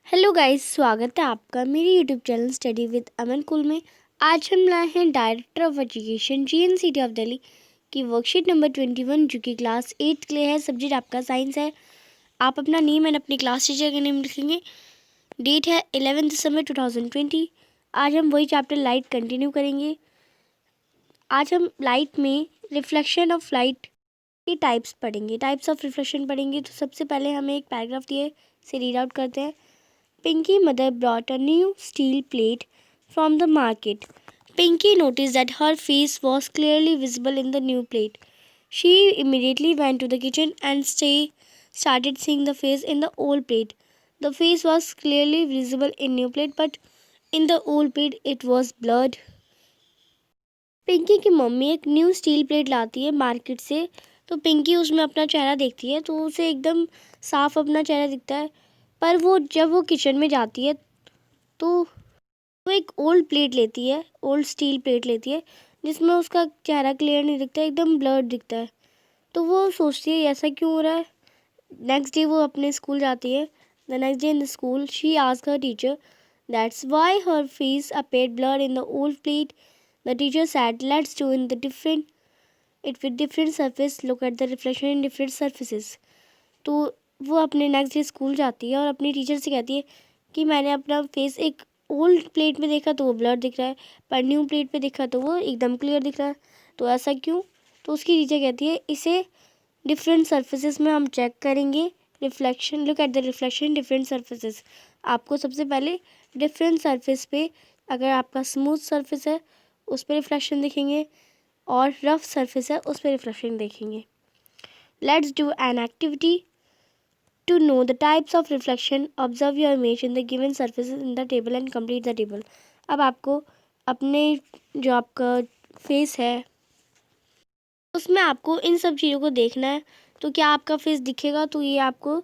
Hello guys, स्वागत है आपका मेरे यूट्यूब चैनल स्टडी विद अमन कुल में। आज हम लाए हैं director of education GNCT of Delhi की वर्कशीट नंबर 21 जो कि क्लास 8 के लिए है। सब्जेक्ट आपका साइंस है। आप अपना नेम एंड अपनी क्लास टीचर का नेम लिखेंगे। डेट है 11 दिसंबर 2020। आज हम वही चैप्टर लाइट कंटिन्यू करेंगे। आज हम लाइट में रिफ्लेक्शन ऑफ लाइट के टाइप्स पढ़ेंगे, टाइप्स ऑफ रिफ्लेक्शन पढ़ेंगे। तो सबसे पहले हमें एक पैराग्राफ दिए से रीड आउट करते हैं। Pinky mother brought a new steel plate from the market. Pinky noticed that her face was clearly visible in the new plate. She immediately went to the kitchen and started seeing the face in the old plate. The face was clearly visible in new plate, but in the old plate it was blurred. Pinky की mummy एक new steel plate लाती है market से। तो पिंकी उसमें अपना चेहरा देखती है तो उसे एकदम साफ अपना चेहरा दिखता है। पर वो जब वो किचन में जाती है तो वो एक ओल्ड प्लेट लेती है, ओल्ड स्टील प्लेट लेती है जिसमें उसका चेहरा क्लियर नहीं दिखता, एकदम ब्लर्ड दिखता है। तो वो सोचती है ऐसा क्यों हो रहा है। नेक्स्ट डे वो अपने स्कूल जाती है। The next day in the school she asked her teacher that's why her face appeared blurred in the old plate. The teacher said let's do in the different it with different surface, look at the reflection in different surfaces. तो वो अपने next day school जाती है और अपनी teacher से कहती है कि मैंने अपना फेस एक ओल्ड प्लेट में देखा तो वो ब्लर दिख रहा है, पर न्यू प्लेट पे देखा तो वो एकदम क्लियर दिख रहा है। तो ऐसा क्यों। तो उसकी टीचर कहती है इसे डिफरेंट सर्फेसेस में हम चेक करेंगे। Reflection, look at the reflection different surfaces. आपको सबसे पहले डिफरेंट सर्फेस पे, अगर आपका स्मूथ सर्फेस है उस पर रिफ्लेक्शन देखेंगे और रफ सरफेस है उस पर रिफ्लेक्शन देखेंगे। Let's do an activity to know the types of reflection. Observe your image in the given surfaces in the table and complete the table. अब आपको अपने जो आपका फेस है उसमें आपको इन सब चीज़ों को देखना है। तो क्या आपका फेस दिखेगा, तो ये आपको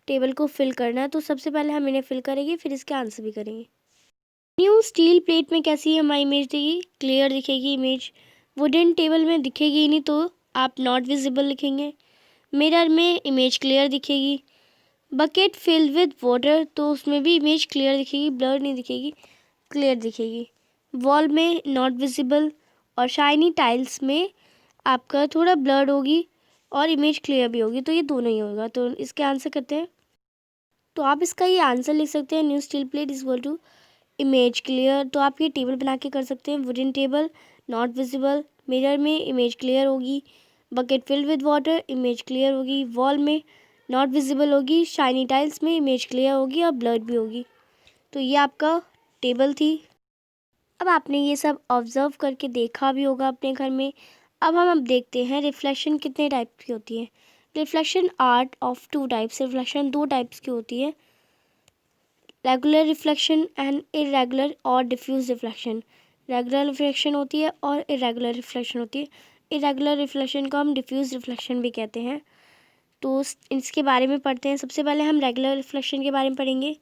टेबल को फिल करना है। तो सबसे पहले हम इन्हें फिल करेंगे, फिर इसके आंसर भी करेंगे। न्यू स्टील प्लेट में कैसी हमारी इमेज दिखेगी, क्लियर दिखेगी इमेज। वुडन टेबल में दिखेगी ही नहीं तो आप नॉट विजिबल लिखेंगे। मिरर में इमेज क्लियर दिखेगी। बकेट फिल्ड विद वाटर तो उसमें भी इमेज क्लियर दिखेगी, ब्लर नहीं दिखेगी, क्लियर दिखेगी। वॉल में नॉट विजिबल और शाइनी टाइल्स में आपका थोड़ा ब्लर्ड होगी और इमेज क्लियर भी होगी। तो ये दोनों ही होगा। तो इसके आंसर करते हैं। तो आप इसका ये आंसर लिख सकते हैं, new steel plate is equal to image clear. तो आप ये टेबल बना के कर सकते हैं। Wooden table not visible, mirror में इमेज क्लियर होगी, bucket filled with water image clear होगी, वॉल में नॉट विजिबल होगी, शाइनी टाइल्स में इमेज क्लियर होगी और ब्लर्ड भी होगी। तो ये आपका टेबल थी। अब आपने ये सब ऑब्जर्व करके देखा भी होगा अपने घर में। अब देखते हैं रिफ्लेक्शन कितने टाइप की होती है। Reflection art of two types. Reflection दो टाइप्स की होती है, रेगुलर रिफ्लेक्शन एंड इरेगुलर और डिफ्यूज रिफ्लेक्शन। रेगुलर रिफ्लेक्शन होती है और इरेगुलर रिफ्लेक्शन होती है। इरेगुलर रिफ्लेक्शन को हम डिफ्यूज रिफ्लेक्शन भी कहते हैं। तो इसके बारे में पढ़ते हैं। सबसे पहले हम रेगुलर रिफ्लेक्शन के बारे में पढ़ेंगे।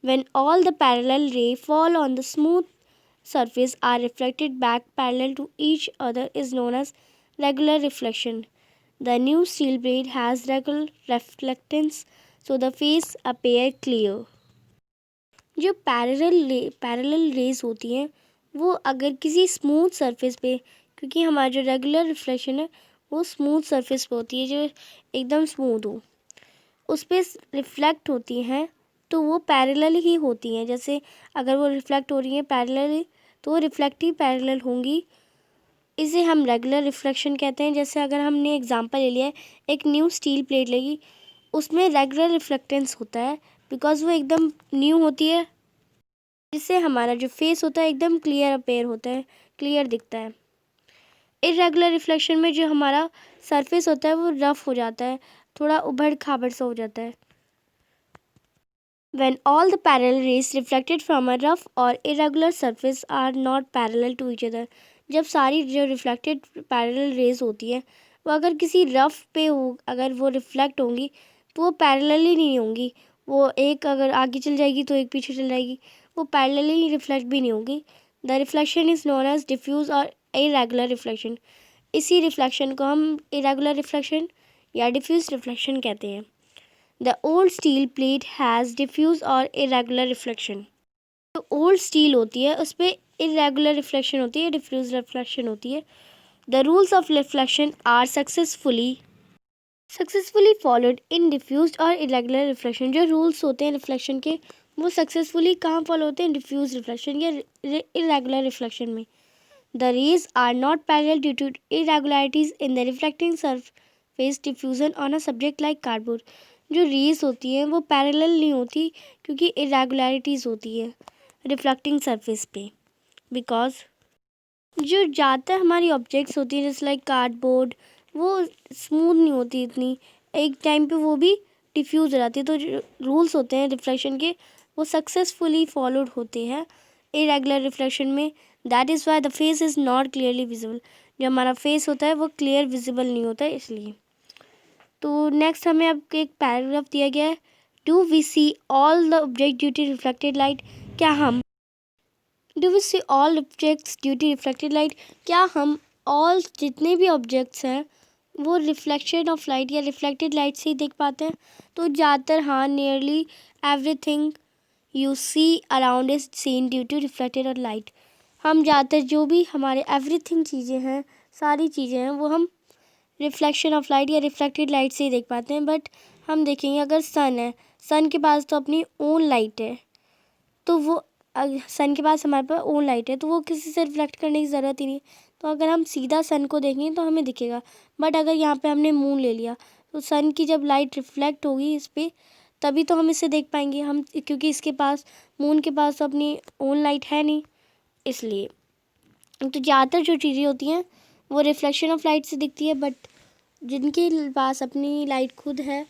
व्हेन ऑल द पैरेलल रे fall on the smooth surface are reflected back parallel to each other is known as regular reflection. The new steel plate has regular reflectance, so the face appear clear. जो parallel raise होती हैं वो अगर किसी smooth surface पे, क्योंकि हमारा जो रेगुलर रिफ्लेक्शन है वो स्मूथ सरफेस पे होती है, जो एकदम स्मूथ हो, उस पर रिफ्लेक्ट होती हैं तो वो पैरेलल ही होती हैं। जैसे अगर वो रिफ्लेक्ट हो रही हैं पैरेलल तो वो रिफ्लेक्टिव पैरेलल होंगी। इसे हम रेगुलर रिफ्लेक्शन कहते हैं। जैसे अगर हमने एग्जांपल ले लिया है, एक न्यू स्टील प्लेट लेगी, उसमें रेगुलर रिफ्लेक्टेंस होता है बिकॉज वो एकदम न्यू होती है, जिससे हमारा जो फेस होता है एकदम क्लियर अपेयर होता है, क्लियर दिखता है। इरेगुलर रिफ्लेक्शन में जो हमारा सरफेस होता है वो रफ हो जाता है, थोड़ा उभड़ खाबड़ सा हो जाता है। When all the parallel rays reflected from a rough or irregular surface are not parallel to each other, जब सारी जो रिफ्लेक्टेड पैरेलल रेज होती हैं वो अगर किसी रफ पे हो, अगर वो रिफ्लेक्ट होंगी तो वो पैरेलल ही नहीं होंगी। वो एक अगर आगे चल जाएगी तो एक पीछे चल जाएगी, वो पैरेलल ही रिफ्लेक्ट भी नहीं होगी। The reflection is known as diffuse और इरेगुलर रिफ्लेक्शन। इसी रिफ्लेक्शन को हम इरेगुलर रिफ्लेक्शन या डिफ्यूज रिफ्लेक्शन कहते हैं। The old steel plate has diffuse और इरेगुलर रिफ्लेक्शन। जो ओल्ड स्टील होती है उस पर इरेगुलर रिफ्लेक्शन होती है, डिफ्यूज रिफ्लेक्शन होती है। The rules of reflection are successfully followed in diffuse और इरेगुलर रिफ्लेक्शन। जो रूल्स होते हैं रिफ्लेक्शन के वो सक्सेसफुली कहाँ फॉलो होते हैं, डिफ्यूज रिफ्लेक्शन या इरेगुलर रिफ्लेक्शन में। The rays are not parallel due to irregularities in the reflecting surface diffusion on a subject like cardboard। जो रेज होती हैं वो पैरेलल नहीं होती क्योंकि इरेगुलरिटीज़ होती है रिफ्लेक्टिंग सरफेस पे। बिकॉज जो ज़्यादातर हमारी ऑब्जेक्ट्स होती हैं जैसे लाइक कार्डबोर्ड वो स्मूथ नहीं होती इतनी, एक टाइम पे वो भी डिफ्यूज़ हो जाती है। तो जो रूल्स होते हैं रिफ्लेक्शन के वो सक्सेसफुली फॉलोड होते हैं इरेगुलर रिफ्लेक्शन में। That is why the face is not clearly visible. जो हमारा फेस होता है वो क्लियर विजिबल नहीं होता है इसलिए। तो नेक्स्ट हमें अब एक पैराग्राफ दिया गया है, do we see all the object due to reflected light. Do we see all objects due to reflected light. क्या हम ऑल जितने भी ऑब्जेक्ट्स हैं वो रिफ्लेक्शन ऑफ लाइट या रिफ्लेक्टेड लाइट से ही देख पाते हैं। तो ज़्यादातर हाँ, nearly everything you see around is seen due to reflected और लाइट। हम ज़्यादातर जो भी हमारे एवरीथिंग चीज़ें हैं, सारी चीज़ें हैं वो हम रिफ्लेक्शन ऑफ लाइट या रिफ्लेक्टेड लाइट से ही देख पाते हैं। बट हम देखेंगे अगर सन है, सन के पास तो अपनी ओन लाइट है, तो वो सन के पास हमारे पास ओन लाइट है तो वो किसी से रिफ्लेक्ट करने की ज़रूरत ही नहीं। तो अगर हम सीधा सन को देखेंगे तो हमें दिखेगा। बट अगर यहाँ पे हमने मून ले लिया तो सन की जब लाइट रिफ्लेक्ट होगी इस पर तभी तो हम इसे देख पाएंगे हम, क्योंकि इसके पास मून के पास तो अपनी ओन लाइट है नहीं इसलिए। तो ज़्यादातर जो चीज़ें होती हैं वो रिफ्लेक्शन ऑफ लाइट से दिखती है, बट जिनके पास अपनी लाइट खुद है,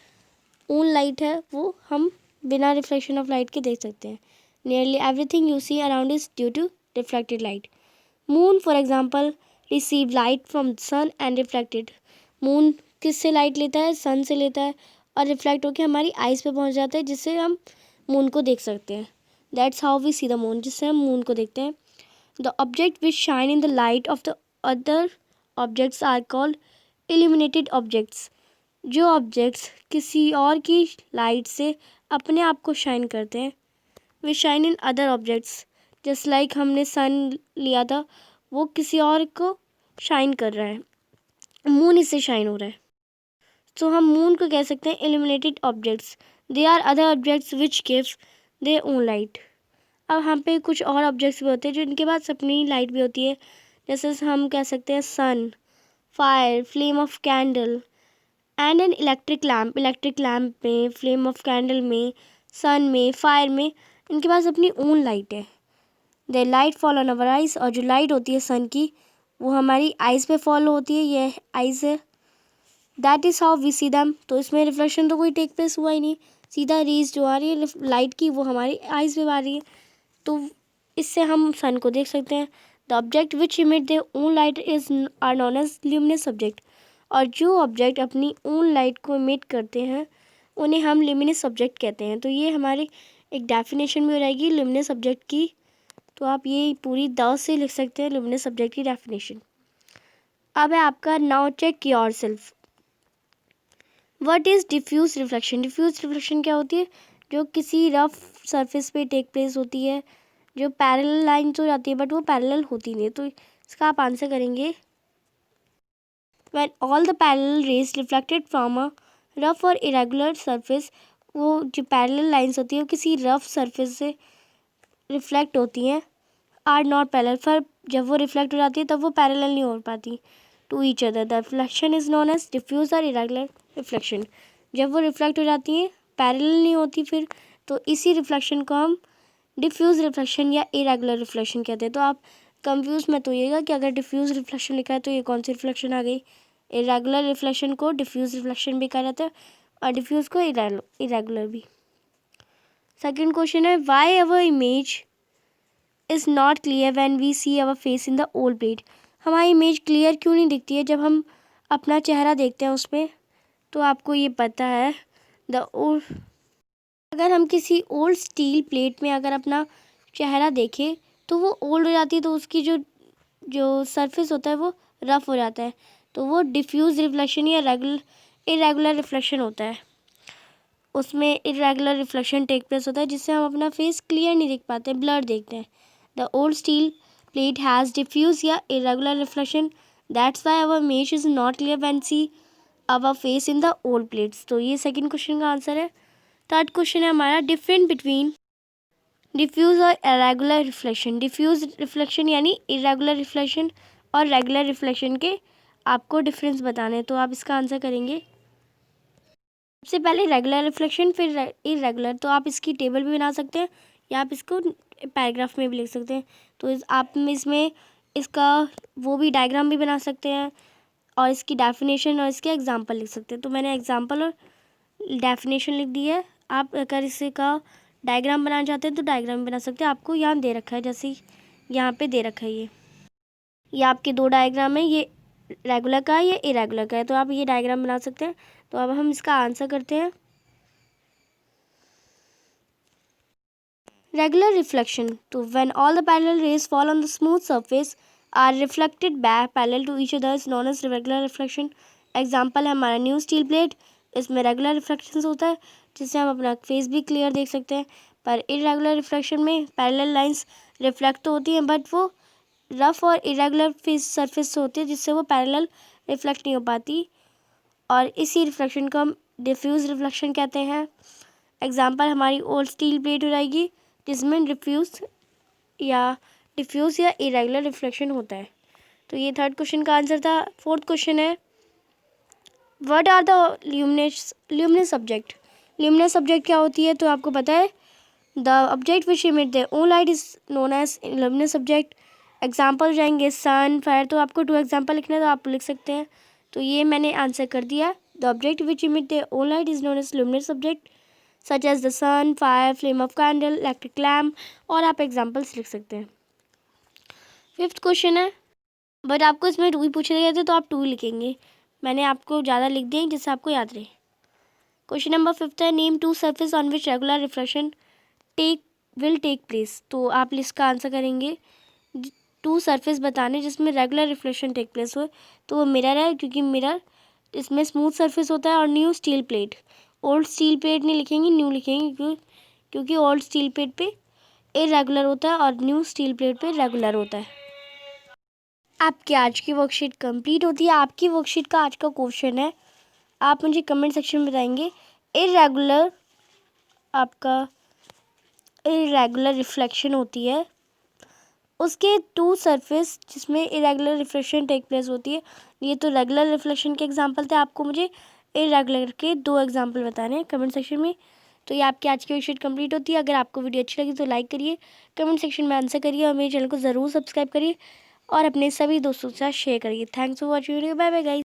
ओन लाइट है, वो हम बिना रिफ्लेक्शन ऑफ लाइट के देख सकते हैं। Nearly everything you see around is due to reflected light. Moon for example receive light from sun and reflected. Moon किससे लाइट लेता है, सन से लेता है और रिफ्लेक्ट होकर हमारी आइज़ पे पहुंच जाता है जिससे हम मून को देख सकते हैं। That's how we see the moon, जिससे हम मून को देखते हैं। The object which shine in the light of the other objects are called illuminated objects. जो ऑब्जेक्ट्स किसी और की लाइट से अपने आप को शाइन करते हैं, वे shine in other objects. Just like हमने सन लिया था, वो किसी और को शाइन कर रहा है, मून इससे शाइन हो रहा है। तो हम मून को कह सकते हैं illuminated objects. They are other objects which gives their own light. अब हम पे कुछ और ऑब्जेक्ट्स भी होते हैं जो इनके पास अपनी लाइट भी होती है, जैसे हम कह सकते हैं sun, fire, flame of candle and an electric lamp. Electric lamp में, फ्लेम ऑफ कैंडल में, सन में, फायर में इनके पास अपनी ओन लाइट है। The light fall on our eyes. और जो लाइट होती है सन की वो हमारी आइज़ पे फॉलो होती है, ये आइज़ है। That is how we see them. तो इसमें रिफ्लेक्शन तो कोई टेक प्लेस हुआ ही नहीं, सीधा रेज जो आ रही है लाइट की वो हमारी आइज़ पे आ रही है, तो इससे हम सन को देख सकते हैं। The object which emit their own light is are known as luminous object. और जो ऑब्जेक्ट अपनी ओन लाइट को इमिट करते हैं उन्हें हम ल्यूमिनस ऑब्जेक्ट कहते हैं। तो ये हमारी एक डेफिनेशन भी हो जाएगी ल्यूमिनस ऑब्जेक्ट की। तो आप ये पूरी 10 से लिख सकते हैं ल्यूमिनस ऑब्जेक्ट की डेफिनेशन। अब है आपका now check yourself. What is diffuse reflection. Diffuse reflection क्या होती है, जो किसी रफ सरफेस पे टेक प्लेस होती है, जो पैरेलल लाइन्स हो जाती है बट वो पैरेलल होती नहीं है। तो इसका आप आंसर करेंगे when all the parallel rays reflected from a rough or irregular surface। वो जो पैरेलल लाइंस होती है वो किसी रफ सरफेस से रिफ्लेक्ट होती हैं, आर नॉट पैरेलल। पर जब वो रिफ्लेक्ट हो जाती है तब वो पैरेलल नहीं हो पाती to each other. The reflection is known as diffuse और इरेगुलर रिफ्लेक्शन। जब वो रिफ्लेक्ट हो जाती हैं पैरेलल नहीं होती फिर, तो इसी रिफ्लेक्शन को हम डिफ्यूज रिफ्लेक्शन या इरेगुलर रिफ्लेक्शन कहते हैं। तो आप कंफ्यूज मत होइएगा कि अगर डिफ्यूज रिफ्लेक्शन लिखा है तो ये कौन सी रिफ्लेक्शन आ गई। इरेगुलर रिफ्लेक्शन को डिफ्यूज रिफ्लेक्शन भी कहा जाता है और डिफ्यूज को इरेगुलर भी। सेकंड क्वेश्चन है, why our image is not clear when we see our face in the old plate. हमारी इमेज क्लियर क्यों नहीं दिखती है जब हम अपना चेहरा देखते हैं उसमें। तो आपको ये पता है द ओल्ड, अगर हम किसी ओल्ड स्टील प्लेट में अगर अपना चेहरा देखें तो वो ओल्ड हो जाती है, तो उसकी जो जो सरफेस होता है वो रफ हो जाता है, तो वो डिफ्यूज रिफ्लेक्शन या इरेगुलर रिफ्लेक्शन होता है। उसमें इरेगुलर रिफ्लेक्शन टेक प्लेस होता है जिससे हम अपना फेस क्लियर नहीं देख पाते, ब्लर देखते हैं। The old steel plate has diffuse या irregular reflection, that's why our image is not clear when see our face in the old plates. तो ये सेकंड क्वेश्चन का आंसर है। थर्ड क्वेश्चन है हमारा, डिफरेंट बिटवीन डिफ्यूज और irregular reflection. Diffuse reflection यानी irregular reflection और regular reflection के आपको डिफरेंस बताने, तो आप इसका आंसर करेंगे सबसे पहले रेगुलर रिफ्लेक्शन फिर इरेगुलर। तो आप इसकी टेबल भी बना सकते हैं या आप इसको पैराग्राफ में भी लिख सकते हैं। तो आप इसमें इसका वो भी डायग्राम भी बना सकते हैं और इसकी डेफिनेशन और इसके एग्जांपल लिख सकते हैं। तो मैंने एग्जांपल और डेफिनेशन लिख दी है। आप अगर इसका डायग्राम बनाना चाहते हैं तो डायग्राम बना सकते हैं। आपको यहाँ दे रखा है, जैसे यहाँ पे दे रखा है ये आपके दो डायग्राम है, ये रेगुलर का है, ये इरेगुलर का है। तो आप ये डायग्राम बना सकते हैं। तो अब हम इसका आंसर करते हैं। रेगुलर रिफ्लेक्शन, तो when all the parallel rays fall on the smooth surface are reflected back parallel to each other is known as regular reflection. Example है हमारा न्यू स्टील प्लेट, इसमें रेगुलर रिफ्लेक्शन होता है जिससे हम अपना फेस भी क्लियर देख सकते हैं। पर इरेगुलर रिफ्लेक्शन में पैरेलल लाइंस रिफ्लेक्ट तो होती हैं बट वो रफ और इरेगुलर फेस सरफेस होती है जिससे वो पैरेलल रिफ्लेक्ट नहीं हो पाती, और इसी रिफ्लेक्शन को हम डिफ्यूज रिफ्लेक्शन कहते हैं। एग्जांपल हमारी ओल्ड स्टील प्लेट हो जाएगी जिसमें डिफ्यूज या इरेगुलर रिफ्लेक्शन होता है। तो ये थर्ड क्वेश्चन का आंसर था। फोर्थ क्वेश्चन है, what are the luminous object. Luminous object क्या होती है, तो आपको पता है the object which emit their own light is known as luminous object. Example हो जाएंगे सन, फायर। तो आपको 2 एग्जाम्पल लिखना है तो आप लिख सकते हैं। तो ये मैंने आंसर कर दिया। The object which emit their own light is known as luminous object such as the sun, fire, flame of candle, electric lamp, और आप एग्जाम्पल्स लिख सकते हैं। फिफ्थ क्वेश्चन है, बट आपको इसमें 2 ही पूछे गए थे तो आप 2 लिखेंगे। मैंने आपको ज़्यादा लिख दिए जिससे आपको याद रहे। क्वेश्चन नंबर 5 है, name 2 surface on which regular reflection will take place. तो आप इसका आंसर करेंगे 2 सरफेस बताने जिसमें रेगुलर रिफ्लेक्शन टेक प्लेस हो। तो वो मिरर है, क्योंकि मिरर इसमें स्मूथ सरफेस होता है, और new steel plate. Old steel plate नहीं लिखेंगे, न्यू लिखेंगे, क्योंकि ओल्ड स्टील प्लेट पे इरेगुलर होता है और न्यू स्टील प्लेट पे रेगुलर होता है। आपकी आज की वर्कशीट कंप्लीट होती है। आपकी वर्कशीट का आज का क्वेश्चन है, आप मुझे कमेंट सेक्शन में बताएंगे इरेगुलर रिफ्लेक्शन होती है, उसके 2 सरफेस जिसमें इरेगुलर रिफ्लेक्शन टेक प्लेस होती है। ये तो रेगुलर रिफ्लेक्शन के एग्जांपल थे, आपको मुझे इरेगुलर के 2 एग्जांपल बताने हैं कमेंट सेक्शन में। तो ये आपकी आज की वर्कशीट कंप्लीट होती है। अगर आपको वीडियो अच्छी लगी तो लाइक करिए, कमेंट सेक्शन में आंसर करिए, और मेरे चैनल को ज़रूर सब्सक्राइब करिए और अपने सभी दोस्तों के साथ शेयर करिए। Thanks for watching video. Bye bye guys.